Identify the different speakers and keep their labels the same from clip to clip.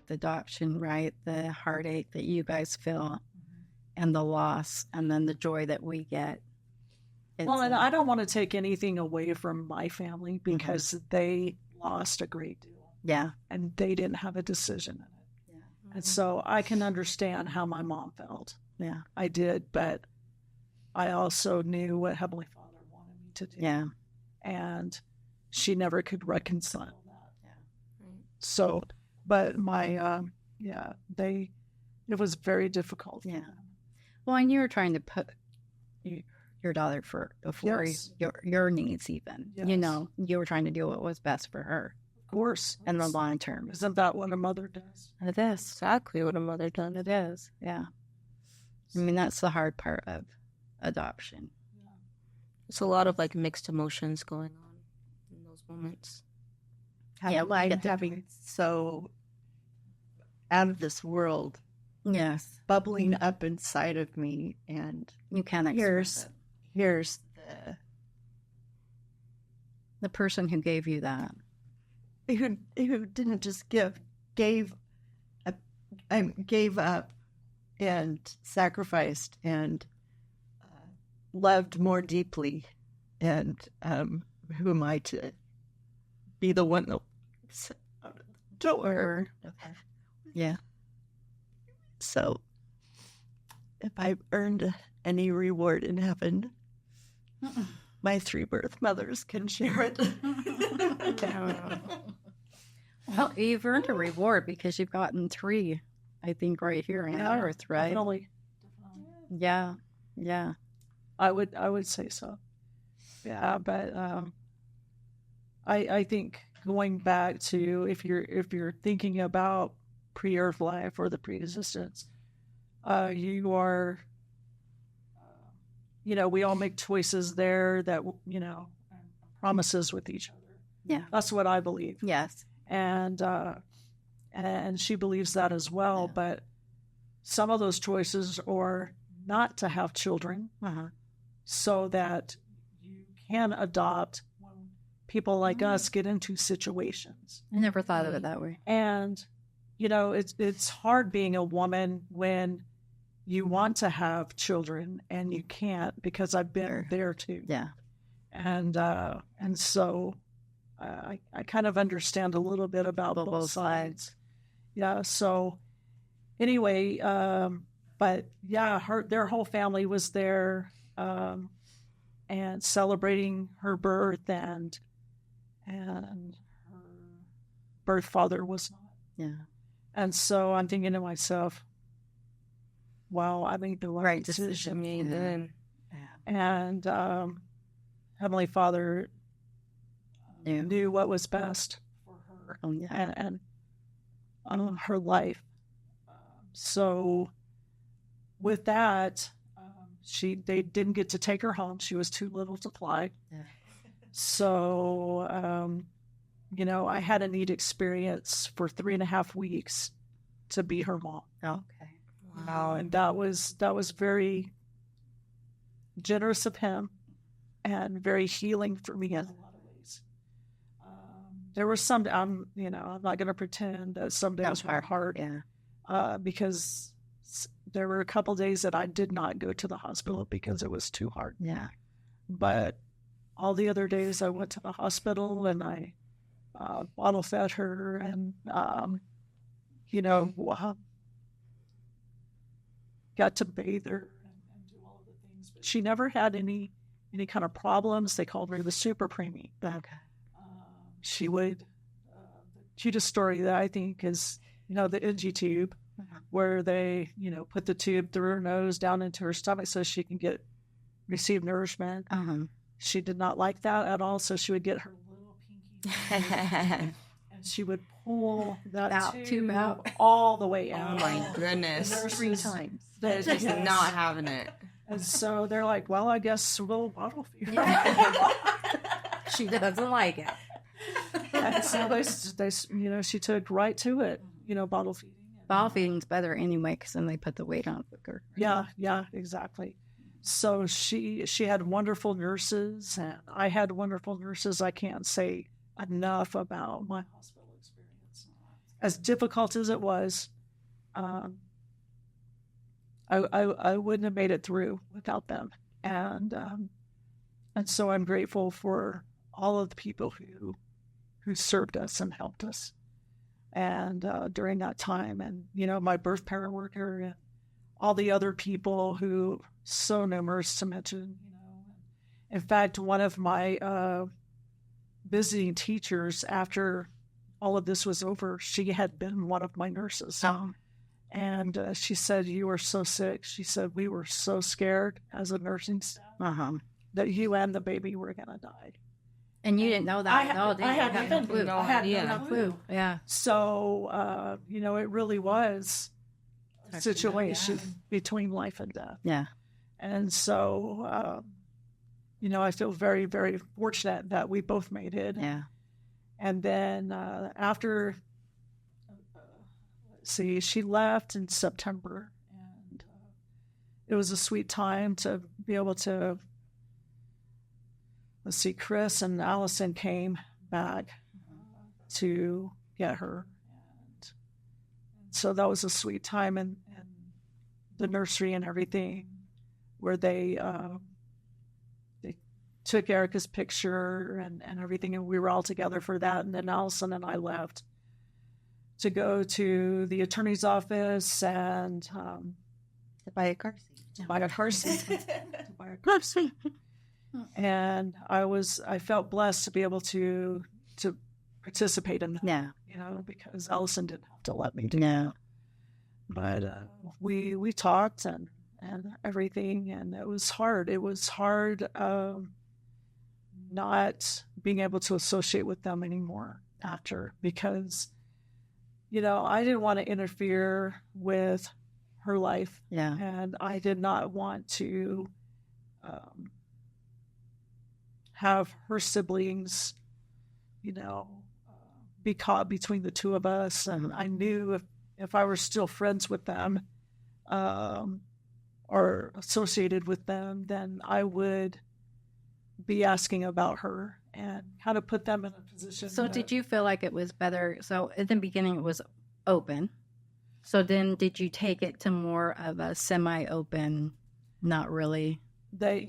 Speaker 1: with adoption, right? The heartache that you guys feel and the loss and then the joy that we get.
Speaker 2: Well, and I don't want to take anything away from my family because they lost a great deal.
Speaker 1: Yeah.
Speaker 2: And they didn't have a decision in it.
Speaker 1: Yeah.
Speaker 2: And so I can understand how my mom felt.
Speaker 1: Yeah.
Speaker 2: I did, but I also knew what Heavenly Father wanted me to do.
Speaker 1: Yeah.
Speaker 2: And she never could reconcile that.
Speaker 1: Yeah.
Speaker 2: So, but it was very difficult.
Speaker 1: Yeah. Well, and you were trying to put your daughter before
Speaker 2: Yes.
Speaker 1: your needs even.
Speaker 2: Yes.
Speaker 1: You know, you were trying to do what was best for her.
Speaker 2: Of course.
Speaker 1: In the long term.
Speaker 2: Isn't that what a mother does?
Speaker 1: It is.
Speaker 3: Exactly what a mother does.
Speaker 1: It is. Yeah. I mean, that's the hard part of adoption.
Speaker 3: It's a lot of like mixed emotions going on in those moments.
Speaker 4: Having so out of this world
Speaker 1: Yes.
Speaker 4: bubbling up inside of me, and
Speaker 1: You can express it.
Speaker 4: here's
Speaker 1: The person who gave you that.
Speaker 4: who didn't just gave up and sacrificed and loved more deeply, and who am I to be the one that out of the door?
Speaker 1: Okay. Yeah.
Speaker 4: So if I've earned any reward in heaven, my 3 birth mothers can share it.
Speaker 1: Well, you've earned a reward because you've gotten 3, I think, right here on Earth, right?
Speaker 2: Definitely.
Speaker 1: Yeah. Yeah.
Speaker 2: I would say so. Yeah, but I think going back to if you're thinking about pre-earth life or the pre-existence, you are, we all make choices there that, promises with each other.
Speaker 1: Yeah.
Speaker 2: That's what I believe.
Speaker 1: Yes.
Speaker 2: And she believes that as well.
Speaker 1: Yeah.
Speaker 2: But some of those choices are not to have children so that you can adopt when people like us get into situations.
Speaker 1: I never thought of it that way.
Speaker 2: And, it's hard being a woman when you want to have children and you can't, because I've been there too.
Speaker 1: Yeah.
Speaker 2: And so I kind of understand a little bit about both sides. Yeah. So anyway, but yeah, their whole family was there, and celebrating her birth, and her birth father was not.
Speaker 1: Yeah.
Speaker 2: And so I'm thinking to myself, wow, I made the right decision. And Heavenly Father knew what was best for her and her life. So with that, they didn't get to take her home. She was too little to fly. Yeah. So, I had a neat experience for 3.5 weeks to be her mom.
Speaker 1: Okay.
Speaker 2: Wow. And that was very generous of him and very healing for me in a lot of ways. There were some, I'm not going to pretend that some days were hard.
Speaker 1: Yeah.
Speaker 2: Because there were a couple days that I did not go to the hospital because it was too hard.
Speaker 1: Yeah.
Speaker 2: But all the other days I went to the hospital and I bottle fed her and, got to bathe her and do all of the things. But she never had any kind of problems. They called her the super preemie.
Speaker 1: Okay.
Speaker 2: She would, the cutest story that I think is, the NG tube, where they, put the tube through her nose down into her stomach so she can receive nourishment. She did not like that at all, so she would get her little pinky and she would pull that tube out all the way out.
Speaker 3: Oh my goodness.
Speaker 4: 3 times.
Speaker 3: They're just not having it.
Speaker 2: And so they're like, well, I guess we'll bottle feed her.
Speaker 1: She doesn't like it.
Speaker 2: And so they, she took right to it, bottle feeding.
Speaker 1: Bottle feeding's better anyway, because then they put the weight on quicker.
Speaker 2: Yeah, exactly. So she had wonderful nurses, and I had wonderful nurses. I can't say enough about my hospital experience. as difficult as it was, I wouldn't have made it through without them. And so I'm grateful for all of the people who served us and helped us. And during that time, and, my birth parent worker and all the other people who, so numerous to mention, In fact, one of my visiting teachers, after all of this was over, she had been one of my nurses.
Speaker 1: Oh.
Speaker 2: And she said, "You were so sick." She said, "We were so scared as a nursing staff that you and the baby were going to die."
Speaker 1: And you didn't know that at all, did you?
Speaker 2: I had
Speaker 1: no clue.
Speaker 3: no
Speaker 2: I had
Speaker 3: idea.
Speaker 2: no clue.
Speaker 1: Yeah.
Speaker 2: So, it really was a situation between life and death.
Speaker 1: Yeah.
Speaker 2: And so, I feel very, very fortunate that we both made it.
Speaker 1: Yeah.
Speaker 2: And then after, she left in September, and it was a sweet time to be able to, Chris and Allison came back to get her. And so that was a sweet time in the nursery and everything, where they took Erica's picture and everything, and we were all together for that. And then Allison and I left to go to the attorney's office and
Speaker 4: To buy a car seat.
Speaker 2: buy a car seat. And I felt blessed to be able to participate in that,
Speaker 1: Yeah.
Speaker 2: because Allison didn't have to let me do
Speaker 1: No.
Speaker 2: But we talked and everything, and it was hard. It was hard not being able to associate with them anymore after, because, I didn't want to interfere with her life.
Speaker 1: Yeah.
Speaker 2: And I did not want to have her siblings, be caught between the two of us. And I knew if I were still friends with them or associated with them, then I would be asking about her and how to put them in a position.
Speaker 1: So did you feel like it was better? So at the beginning it was open. So then did you take it to more of a semi-open, not really?
Speaker 2: They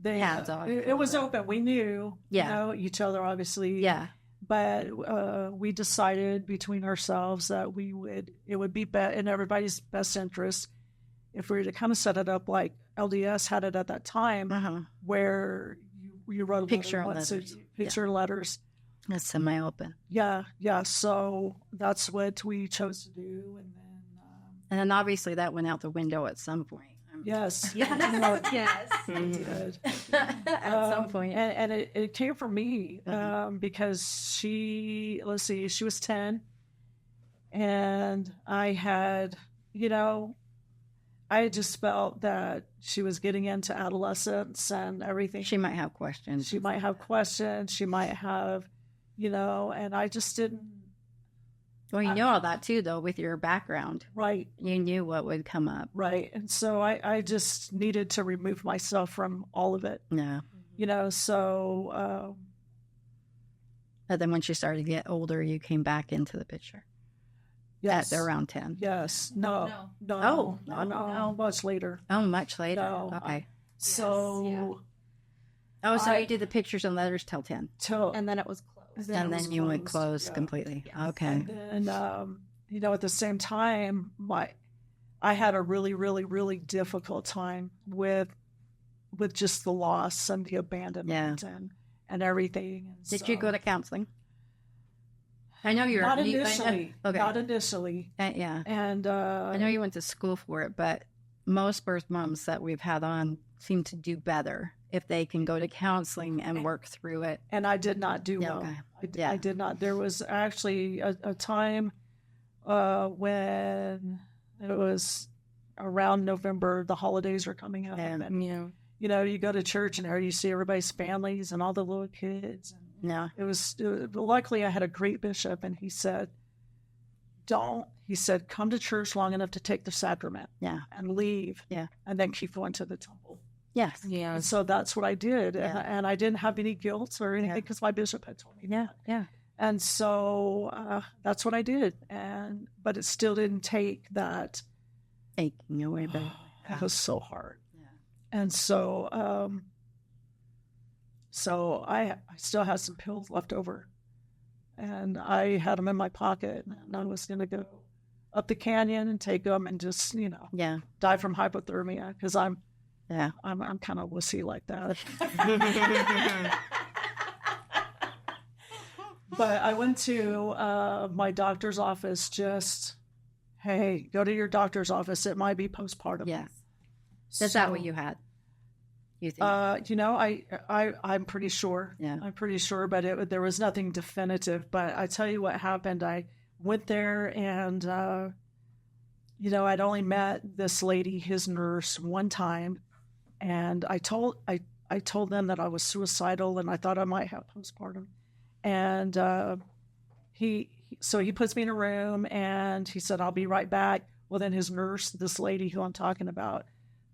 Speaker 1: Hands off.
Speaker 2: It was open. We knew, each other, obviously.
Speaker 1: Yeah.
Speaker 2: But we decided between ourselves that it would be in everybody's best interest if we were to kind of set it up like LDS had it at that time, where you wrote a
Speaker 1: Picture
Speaker 2: letters.
Speaker 1: That's semi-open.
Speaker 2: Yeah. So that's what we chose to do,
Speaker 1: And then obviously that went out the window at some point.
Speaker 2: Yes.
Speaker 3: Yes.
Speaker 2: It did.
Speaker 1: At some point.
Speaker 2: And it came from me because she was 10, and I had just felt that she was getting into adolescence and everything.
Speaker 1: She might have questions.
Speaker 2: She might have, and I just didn't.
Speaker 1: Well, you know all that too, though, with your background.
Speaker 2: Right.
Speaker 1: You knew what would come up.
Speaker 2: Right. And so I just needed to remove myself from all of it.
Speaker 1: No.
Speaker 2: So.
Speaker 1: But then when she started to get older, you came back into the picture.
Speaker 2: Yes.
Speaker 1: At around 10.
Speaker 2: Yes. No.
Speaker 1: Oh,
Speaker 2: No. Much later.
Speaker 1: Oh, much later.
Speaker 2: No.
Speaker 1: Okay.
Speaker 2: So.
Speaker 1: Oh, so you did the pictures and letters till 10.
Speaker 3: And then it was closed.
Speaker 1: And then you would close completely. Yes. Okay.
Speaker 2: And at the same time, I had a really, really, really difficult time with just the loss and the abandonment and everything. And
Speaker 1: did you go to counseling? I know you're
Speaker 2: not initially.
Speaker 1: Okay.
Speaker 2: Not initially.
Speaker 1: Yeah.
Speaker 2: And
Speaker 1: I know you went to school for it, but most birth moms that we've had on seem to do better if they can go to counseling and work through it.
Speaker 2: And I did not do well.
Speaker 1: Okay.
Speaker 2: I did not. There was actually a time when it was around November, the holidays were coming up. And, you go to church and there you see everybody's families and all the little kids.
Speaker 1: No.
Speaker 2: It was luckily I had a great bishop, and he said, come to church long enough to take the sacrament.
Speaker 1: Yeah.
Speaker 2: And leave.
Speaker 1: Yeah.
Speaker 2: And then keep going to the temple.
Speaker 1: Yes.
Speaker 3: Yeah.
Speaker 2: And so that's what I did.
Speaker 1: Yeah.
Speaker 2: And I didn't have any guilt or anything because my bishop had told me that.
Speaker 1: Yeah.
Speaker 2: And so that's what I did. But it still didn't take that.
Speaker 1: Taking away the.
Speaker 2: It was so hard.
Speaker 1: Yeah.
Speaker 2: And so, so I still had some pills left over, and I had them in my pocket, and I was going to go up the canyon and take them and just,
Speaker 1: Yeah.
Speaker 2: die from hypothermia, because I'm kind of wussy like that. But I went to my doctor's office. Just, hey, go to your doctor's office. It might be postpartum.
Speaker 1: Yes. Is that what you had? You think?
Speaker 2: I'm pretty sure.
Speaker 1: Yeah.
Speaker 2: I'm pretty sure, but there was nothing definitive. But I tell you what happened. I went there, and I'd only met this lady, his nurse, one time, and I told them that I was suicidal and I thought I might have postpartum, and he puts me in a room and he said, I'll be right back. Well, then his nurse, this lady who I'm talking about,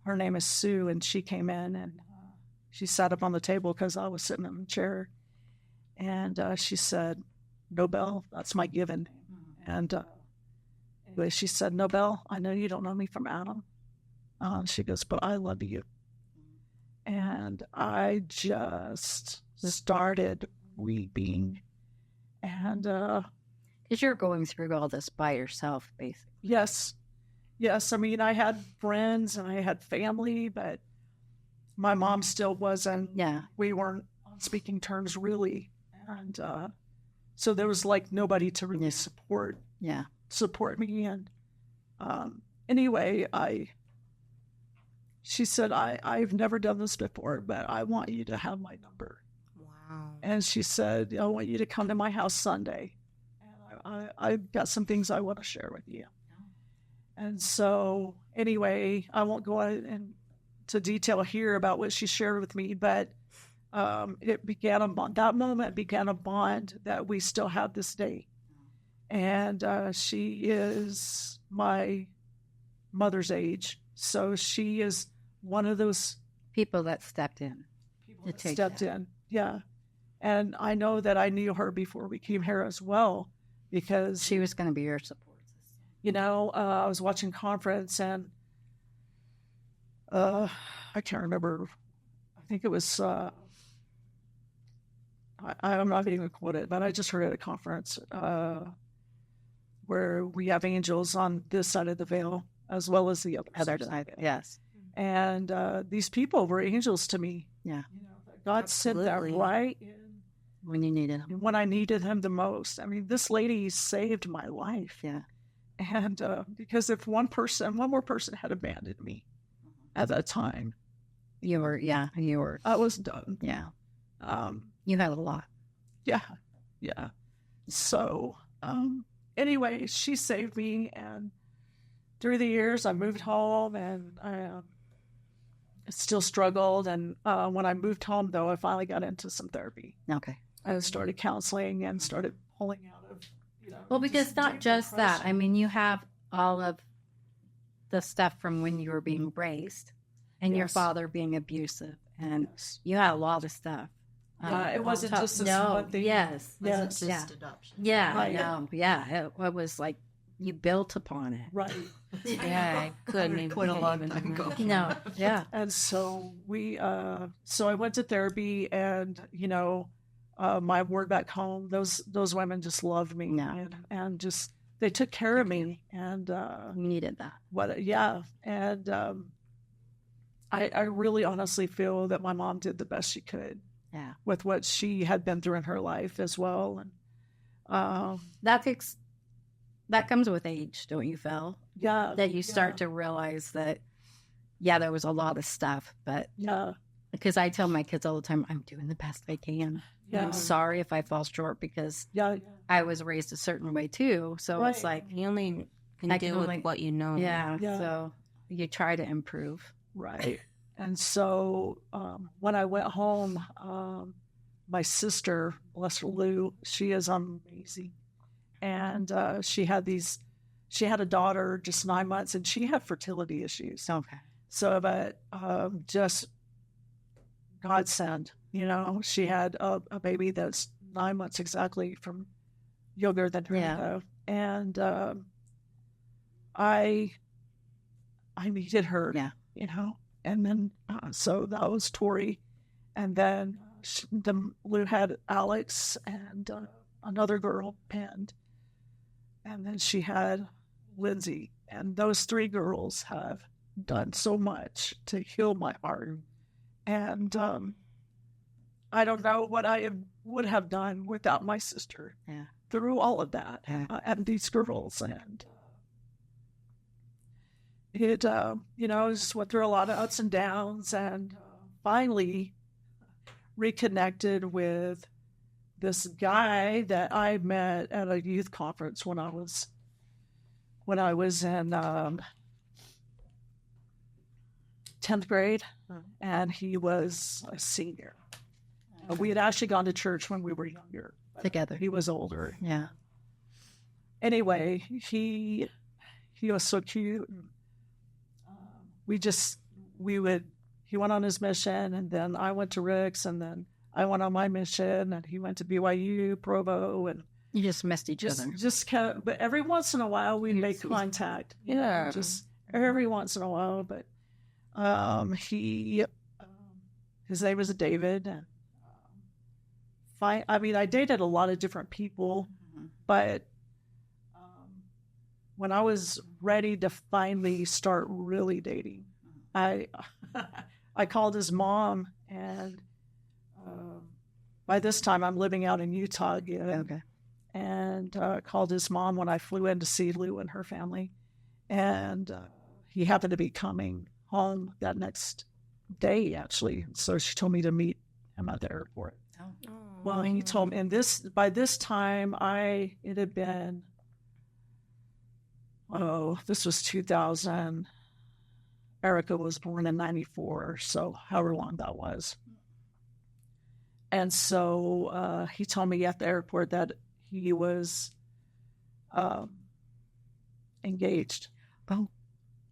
Speaker 2: her name is Sue, and she came in and she sat up on the table because I was sitting in the chair, and she said, Nobel, that's my given name. And anyway, she said, Nobel, I know you don't know me from Adam. She goes, but I love you. And I just started weeping. And
Speaker 1: because you're going through all this by yourself, basically.
Speaker 2: Yes. I mean, I had friends and I had family, but my mom still wasn't.
Speaker 1: Yeah.
Speaker 2: We weren't on speaking terms, really. And so there was like nobody to really support me. And anyway, she said, I've never done this before, but I want you to have my number.
Speaker 3: Wow.
Speaker 2: And she said, I want you to come to my house Sunday. And I've got some things I want to share with you. And so anyway, I won't go into detail here about what she shared with me, but it began a bond. That moment began a bond that we still have this day. And she is my mother's age. So she is one of those
Speaker 1: people that stepped in.
Speaker 2: In. Yeah. And I know that I knew her before we came here as well, because
Speaker 1: she was going to be your support system.
Speaker 2: I was watching conference, and I can't remember. I think it was, I'm not even going to quote it, but I just heard at a conference where we have angels on this side of the veil as well as the other side.
Speaker 1: Yes.
Speaker 2: And these people were angels to me.
Speaker 1: Yeah.
Speaker 2: God sent that right in
Speaker 1: when you needed him.
Speaker 2: When I needed him the most. I mean, this lady saved my life.
Speaker 1: Yeah.
Speaker 2: And because if one more person had abandoned me at that time,
Speaker 1: you were.
Speaker 2: I was done.
Speaker 1: Yeah. You had a lot.
Speaker 2: Yeah. So, anyway, she saved me, and through the years, I moved home, and I still struggled. And when I moved home, though, I finally got into some therapy.
Speaker 1: Okay.
Speaker 2: I started counseling and started pulling out of,
Speaker 1: Well, because not just that. I mean, you have all of the stuff from when you were being raised, and your father being abusive, and you had a lot of stuff.
Speaker 2: It wasn't just this one thing.
Speaker 1: Yes.
Speaker 4: Wasn't just adoption.
Speaker 1: Yeah,
Speaker 2: Right.
Speaker 1: I know. Yeah, it was like you built upon it.
Speaker 2: Right.
Speaker 3: Yeah, I couldn't even.
Speaker 4: Quite a long time ago.
Speaker 1: No, yeah.
Speaker 2: And so so I went to therapy, and, my word back home, those women just loved me.
Speaker 1: No.
Speaker 2: And just, they took care of me. And,
Speaker 1: You needed that.
Speaker 2: And I really honestly feel that my mom did the best she could.
Speaker 1: Yeah.
Speaker 2: With what she had been through in her life as well. And,
Speaker 1: that comes with age, don't you feel?
Speaker 2: yeah.
Speaker 1: That you start to realize that, there was a lot of stuff, but
Speaker 2: Yeah.
Speaker 1: because I tell my kids all the time, I'm doing the best I can.
Speaker 2: Yeah.
Speaker 1: I'm sorry if I fall short because
Speaker 2: Yeah.
Speaker 1: I was raised a certain way too. So it's
Speaker 2: Right.
Speaker 1: like,
Speaker 3: You only can
Speaker 1: I
Speaker 3: deal
Speaker 1: can
Speaker 3: with
Speaker 1: only-
Speaker 3: what you know.
Speaker 1: yeah,
Speaker 2: Yeah.
Speaker 1: so you try to improve.
Speaker 2: Right. And so when I went home, my sister, bless her Lou, she is amazing. And she had a daughter just 9 months, and she had fertility issues.
Speaker 1: Okay.
Speaker 2: So, but just God sent, she had a baby that's 9 months exactly from younger than her,
Speaker 1: Yeah.
Speaker 2: though. And I needed her,
Speaker 1: Yeah.
Speaker 2: you know. And then, so that was Tori. And then Lou had Alex and another girl, and then she had Lindsay. And those three girls have done so much to heal my heart. And I don't know what I would have done without my sister through all of that and these girls. And it, just went through a lot of ups and downs, and finally reconnected with this guy that I met at a youth conference when I was in 10th grade, and he was a senior. We had actually gone to church when we were younger.
Speaker 1: Together.
Speaker 2: He was older.
Speaker 1: Yeah.
Speaker 2: Anyway, he was so cute. He went on his mission, and then I went to Rick's, and then I went on my mission, and he went to BYU, Provo, and
Speaker 1: You just missed each other.
Speaker 2: just kept, but every once in a while we make contact.
Speaker 3: Yeah.
Speaker 2: Just every once in a while. But his name was David. And I dated a lot of different people, but when I was ready to finally start really dating, I called his mom, and by this time I'm living out in Utah again.
Speaker 1: Okay.
Speaker 2: And called his mom when I flew in to see Lou and her family. And he happened to be coming home that next day, actually. So she told me to meet him at the airport.
Speaker 1: Oh.
Speaker 2: Well, he told me, and by this time, it had been, this was 2000. Erica was born in 94, so however long that was. And so he told me at the airport that he was engaged.
Speaker 1: Oh.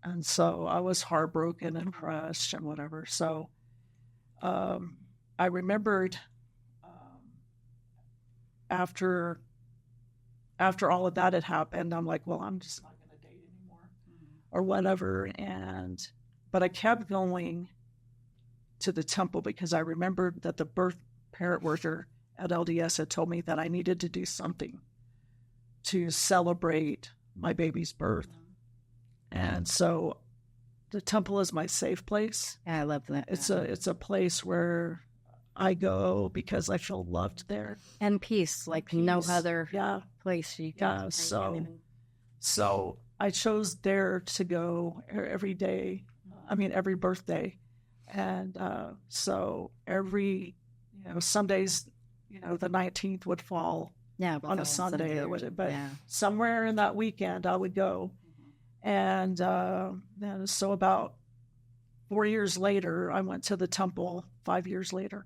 Speaker 2: And so I was heartbroken and crushed and whatever. So I remembered after all of that had happened, I'm like, well, I'm just not going to date anymore or whatever. But I kept going to the temple because I remembered that the birth parent worker at LDS had told me that I needed to do something to celebrate my baby's birth. And so the temple is my safe place.
Speaker 1: Yeah, I love that.
Speaker 2: It's a place where I go because I feel loved there.
Speaker 1: And peace, like no other
Speaker 2: Yeah.
Speaker 1: place you can.
Speaker 2: Yeah, so I chose there to go every day. Every birthday. And so every, some days, the 19th would fall on a Sunday, but somewhere in that weekend I would go. And then so about 4 years later, I went to the temple. 5 years later,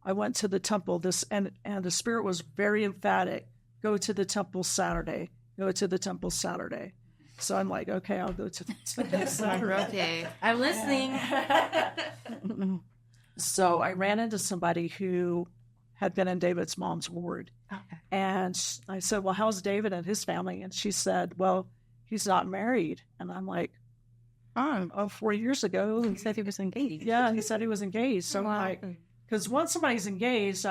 Speaker 2: I went to the temple. And the Spirit was very emphatic. Go to the temple Saturday. Go to the temple Saturday. So I'm like, okay, I'll go to the temple Saturday.
Speaker 3: Okay, I'm listening.
Speaker 2: So I ran into somebody who had been in David's mom's ward.
Speaker 1: Okay.
Speaker 2: And I said, well, how's David and his family? And she said, well, he's not married. And I'm like, 4 years ago.
Speaker 1: He said he was engaged.
Speaker 2: Yeah, he said he was engaged. So I'm like, because once somebody's engaged,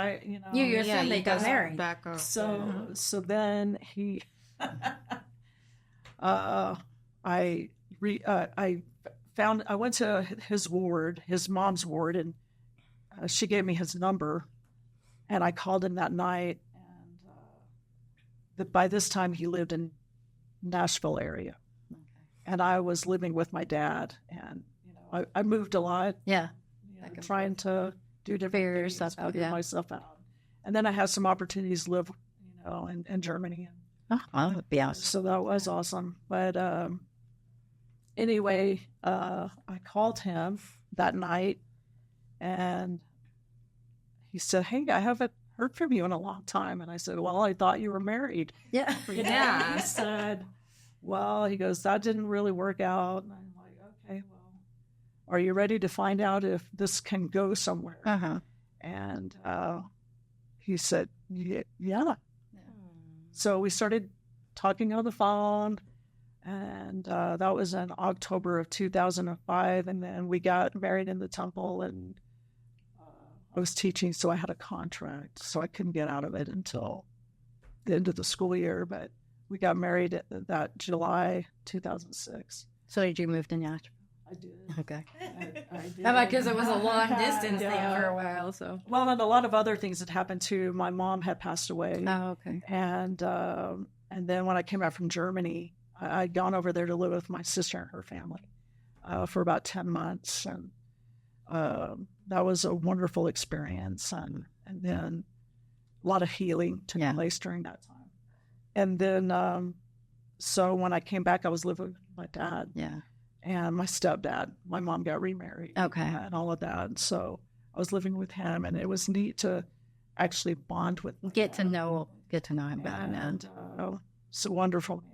Speaker 1: you assume they got married.
Speaker 3: Back up.
Speaker 2: So then he, I went to his ward, his mom's ward, and she gave me his number, and I called him that night. And by this time, he lived in Nashville area, and I was living with my dad, and I moved a lot.
Speaker 1: Yeah,
Speaker 2: trying to do different things, figure myself out, and then I had some opportunities to live, in Germany.
Speaker 1: that would be awesome.
Speaker 2: So that was awesome. But anyway, I called him that night, and he said, hey, I haven't heard from you in a long time. And I said, well, I thought you were married.
Speaker 1: Yeah.
Speaker 2: Yeah. He said, well, he goes, that didn't really work out. And I'm like, okay, well, are you ready to find out if this can go somewhere?
Speaker 1: Uh-huh.
Speaker 2: And he said, yeah. So we started talking on the phone, and that was in October of 2005. And then we got married in the temple, and I was teaching, so I had a contract, so I couldn't get out of it until the end of the school year. But we got married that July 2006.
Speaker 1: So did you move to Nashville?
Speaker 2: I did.
Speaker 1: Okay.
Speaker 2: I did.
Speaker 1: Because it was a long distance thing for a while. So.
Speaker 2: Well, and a lot of other things had happened too. My mom had passed away.
Speaker 1: Oh, okay.
Speaker 2: And then when I came back from Germany, I'd gone over there to live with my sister and her family for about 10 months. And that was a wonderful experience. And then a lot of healing took place during that time. And then, so when I came back, I was living with my dad.
Speaker 1: Yeah.
Speaker 2: And my stepdad. My mom got remarried.
Speaker 1: Okay.
Speaker 2: And all of that. So I was living with him, and it was neat to actually bond with him.
Speaker 1: Get to know him better now.
Speaker 2: And he's a wonderful man.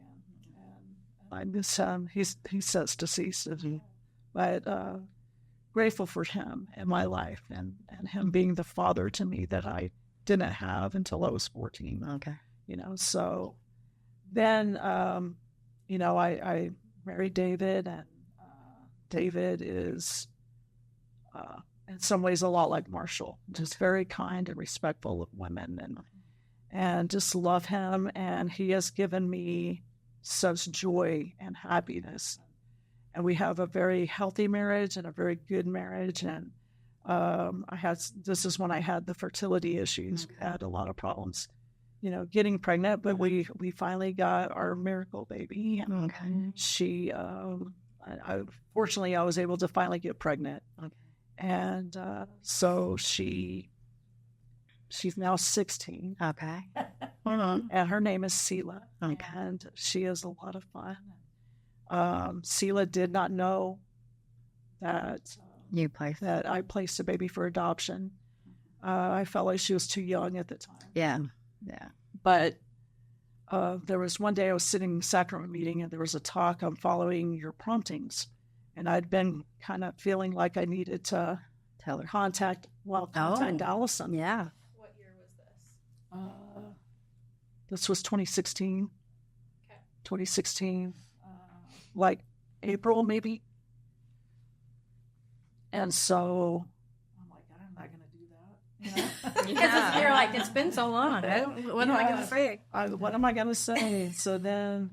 Speaker 2: And I miss him. He says deceased. But grateful for him in my life, and him being the father to me that I didn't have until I was 14.
Speaker 1: Okay.
Speaker 2: So then, I married David, and David is, in some ways, a lot like Marshall, just very kind and respectful of women, and just love him. And he has given me such joy and happiness. And we have a very healthy marriage and a very good marriage. And this is when I had the fertility issues. We had a lot of problems, getting pregnant, but we finally got our miracle baby. And she, fortunately, I was able to finally get pregnant. Okay. And so she's now 16.
Speaker 1: Okay.
Speaker 2: And her name is Sela.
Speaker 1: Okay.
Speaker 2: And she is a lot of fun. Sela did not know that that I placed a baby for adoption. I felt like she was too young at the time.
Speaker 1: Yeah.
Speaker 2: But there was one day I was sitting in a sacrament meeting, and there was a talk on following your promptings. And I'd been kind of feeling like I needed to contact Allison.
Speaker 1: Yeah.
Speaker 5: What year was this?
Speaker 2: This was 2016. Okay. 2016, like April maybe. And so I'm like, I'm not going to do that.
Speaker 1: Because you're like, it's been so long. What am I going to say?
Speaker 2: What am I going to say? So then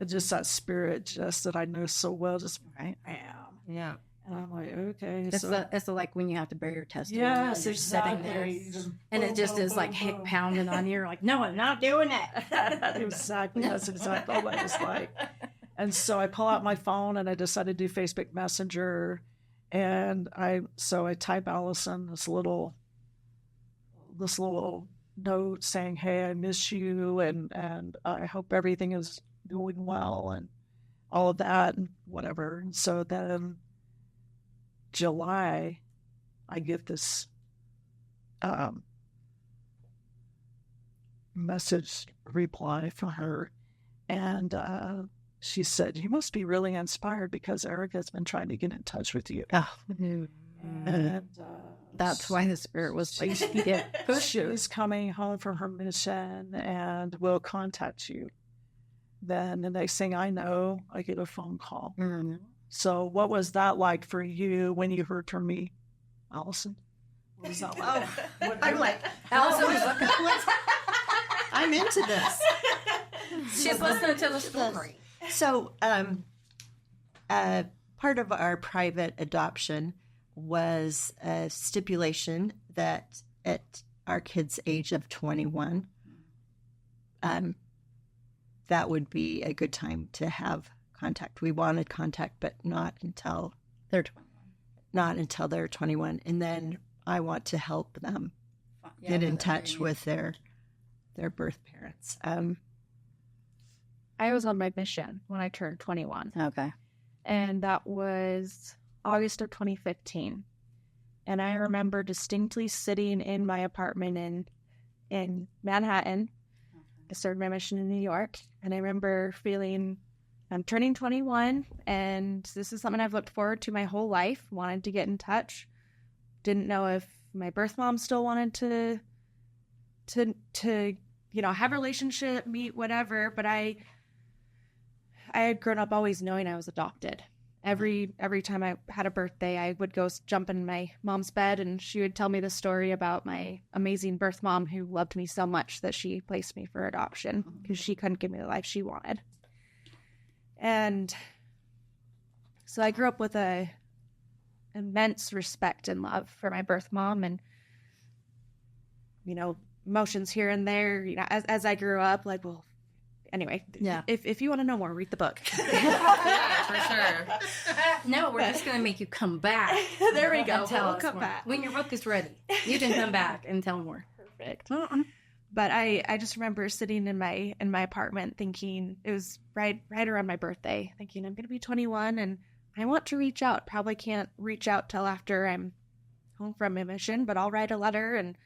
Speaker 2: just that spirit just that I know so well, just bam.
Speaker 3: Yeah.
Speaker 2: And I'm like, okay.
Speaker 1: It's like when you have to bear your testimony.
Speaker 2: Yes,
Speaker 1: you're sitting there. And it just is like pounding on you. You're like, no, I'm not doing it.
Speaker 2: Exactly. That's exactly what it's like. And so I pull out my phone, and I decided to do Facebook Messenger. And I type Allison this little note saying, hey, I miss you, and I hope everything is going well, and all of that, and whatever. And so then July, I get this message reply from her, and she said, you must be really inspired because Erica's been trying to get in touch with you.
Speaker 1: Oh.
Speaker 2: And
Speaker 1: that's why the spirit was like,
Speaker 2: she is coming home from her mission and will contact you. Then the next thing I know, I get a phone call.
Speaker 1: Mm-hmm.
Speaker 2: So what was that like for you when you heard from me, Allison? What was that like?
Speaker 4: I'm like,
Speaker 1: Allison was looking.
Speaker 4: I'm into this.
Speaker 1: She's listening to the story.
Speaker 4: So part of our private adoption was a stipulation that at our kid's age of 21, that would be a good time to have contact. We wanted contact, but not until
Speaker 1: they're 21.
Speaker 4: Not until they're 21. And then I want to help them get in touch with their birth parents.
Speaker 5: I was on my mission when I turned 21.
Speaker 1: Okay.
Speaker 5: And that was August of 2015. And I remember distinctly sitting in my apartment in Manhattan. I started my mission in New York. And I remember feeling I'm turning 21, and this is something I've looked forward to my whole life. Wanted to get in touch. Didn't know if my birth mom still wanted to have a relationship, meet, whatever. But I had grown up always knowing I was adopted. Every time I had a birthday, I would go jump in my mom's bed, and she would tell me the story about my amazing birth mom who loved me so much that she placed me for adoption because she couldn't give me the life she wanted. And so I grew up with a immense respect and love for my birth mom, and emotions here and there. As I grew up, like, well, anyway,
Speaker 1: yeah.
Speaker 5: If you want to know more, read the book.
Speaker 3: Yeah, for sure.
Speaker 1: No, we're just going to make you come back.
Speaker 5: There we go.
Speaker 1: And tell
Speaker 5: We'll
Speaker 1: us
Speaker 5: come
Speaker 1: more.
Speaker 5: back.
Speaker 1: When your book is ready, you can come back and tell more.
Speaker 5: Perfect. But I just remember sitting in my apartment thinking, it was right around my birthday, thinking I'm going to be 21 and I want to reach out. Probably can't reach out till after I'm home from my mission, but I'll write a letter. And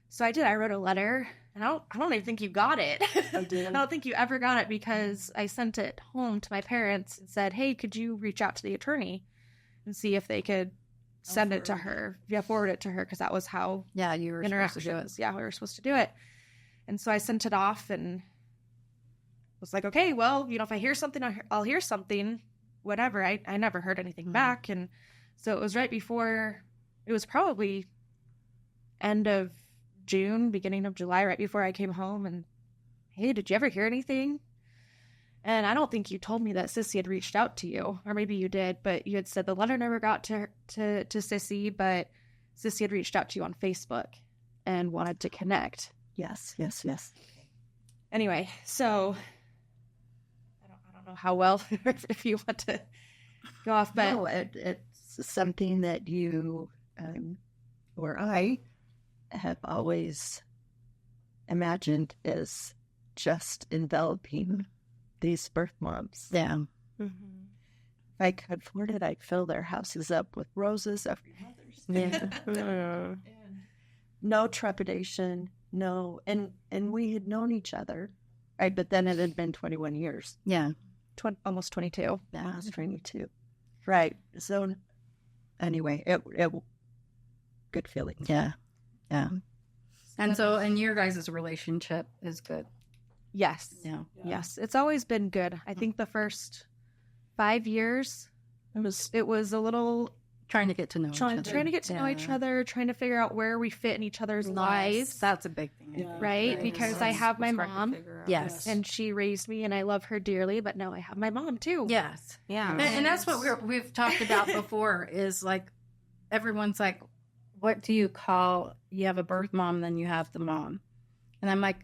Speaker 5: so I did. I wrote a letter, and I don't even think you got it.
Speaker 4: I did.
Speaker 5: I don't think you ever got it because I sent it home to my parents and said, hey, could you reach out to the attorney and see if they could send it to her? Yeah, forward it to her, because that was how
Speaker 1: Yeah, you were supposed to do it.
Speaker 5: interactions. Yeah, we were supposed to do it. And so I sent it off and was like, okay, well, if I hear something, I'll hear something, whatever. I never heard anything back. And so it was right before, it was probably end of June, beginning of July, right before I came home. And, hey, did you ever hear anything? And I don't think you told me that Sissy had reached out to you, or maybe you did, but you had said the letter never got to Sissy, but Sissy had reached out to you on Facebook and wanted to connect.
Speaker 4: Yes.
Speaker 5: Anyway, so I don't know how well if you want to go off, but
Speaker 4: No, it's something that you or I have always imagined as just enveloping these birth moms.
Speaker 1: Yeah.
Speaker 4: If I could afford it, I'd fill their houses up with roses after mothers.
Speaker 1: Yeah.
Speaker 4: No trepidation, no, and we had known each other, right? But then it had been 21 years.
Speaker 1: Yeah.
Speaker 5: almost 22.
Speaker 4: That was 22, right? So anyway, it good feeling.
Speaker 1: Yeah. Yeah. And so, and your guys' relationship is good.
Speaker 5: Yes.
Speaker 1: Yeah.
Speaker 5: Yes. It's always been good. I think the first 5 years, it was a little
Speaker 1: Trying to get to know each other.
Speaker 5: trying to get to know each other, trying to figure out where we fit in each other's lives.
Speaker 1: That's a big thing.
Speaker 2: Yeah.
Speaker 5: Right? Because I have my
Speaker 3: It's hard to
Speaker 5: mom,
Speaker 3: figure out.
Speaker 1: Yes.
Speaker 5: and she raised me, and I love her dearly, but now I have my mom too.
Speaker 1: Yes.
Speaker 3: Yeah.
Speaker 1: And that's what we've talked about before is like, everyone's like, what do you call, you have a birth mom, then you have the mom. And I'm like,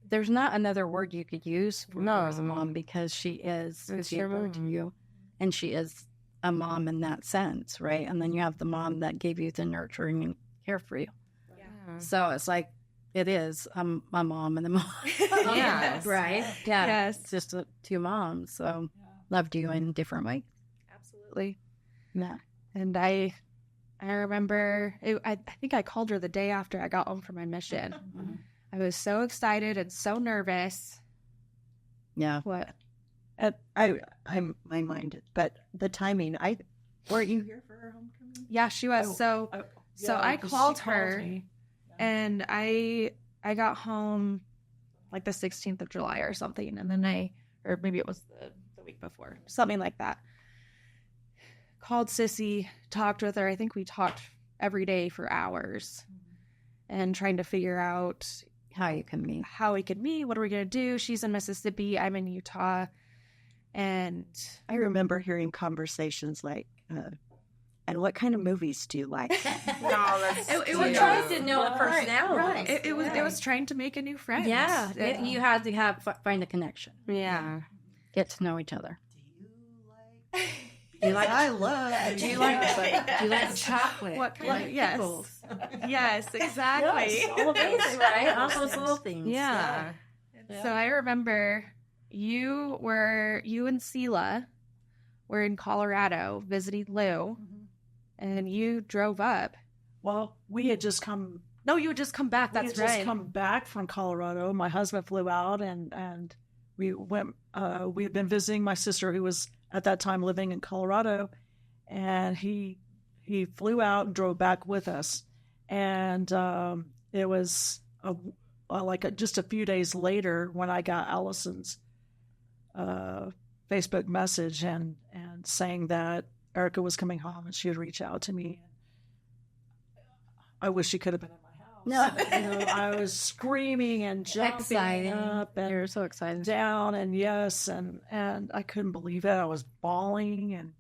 Speaker 1: there's not another word you could use for birth mom because she is,
Speaker 3: It's
Speaker 1: she
Speaker 3: your
Speaker 1: birthed
Speaker 3: mom.
Speaker 1: you, and she is a mom in that sense, right? And then you have the mom that gave you the nurturing and care for you.
Speaker 3: Yeah.
Speaker 1: So it's like, it is my mom and the mom.
Speaker 3: Yes.
Speaker 1: Right? Yeah.
Speaker 5: Yes.
Speaker 1: It's just two moms. So loved you in different ways.
Speaker 5: Absolutely.
Speaker 1: Yeah.
Speaker 5: And I remember, I think I called her the day after I got home from my mission. I was so excited and so nervous.
Speaker 1: Yeah.
Speaker 5: What?
Speaker 4: I'm my mind, but the timing. Weren't you here for her homecoming?
Speaker 5: Yeah, she was. So I called her,
Speaker 2: me.
Speaker 5: and I got home like the 16th of July or something, and then or maybe it was the week before, something like that. Called Sissy, talked with her. I think we talked every day for hours, and trying to figure out
Speaker 1: How you can meet.
Speaker 5: how we could meet. What are we gonna do? She's in Mississippi. I'm in Utah, and
Speaker 4: I remember hearing conversations like, "And what kind of movies do you like?"
Speaker 5: it
Speaker 1: We're
Speaker 5: was
Speaker 1: trying to know a personality.
Speaker 4: right.
Speaker 5: it was trying to make a new friend.
Speaker 1: Yeah. You had to find a connection.
Speaker 3: Yeah.
Speaker 1: Get to know each other.
Speaker 4: Do you like? I love.
Speaker 1: Do you like chocolate?
Speaker 5: What kind
Speaker 1: Like
Speaker 5: of- yes.
Speaker 1: pickles?
Speaker 5: Yes, exactly.
Speaker 1: All of these, right? All those little things.
Speaker 3: Yeah.
Speaker 5: So I remember you and Sela were in Colorado visiting Lou, and you drove up.
Speaker 2: Well, we had just come.
Speaker 5: No, you had just come back.
Speaker 2: We
Speaker 5: That's
Speaker 2: had
Speaker 5: right.
Speaker 2: just come back from Colorado. My husband flew out, and we went. We had been visiting my sister, who was at that time living in Colorado, and he flew out and drove back with us, and it was a just a few days later when I got Allison's Facebook message and saying that Erica was coming home and she would reach out to me. I wish she could have been in my house. No. I was screaming and jumping up and
Speaker 1: You're so excited.
Speaker 2: down and yes, and I couldn't believe it. I was bawling and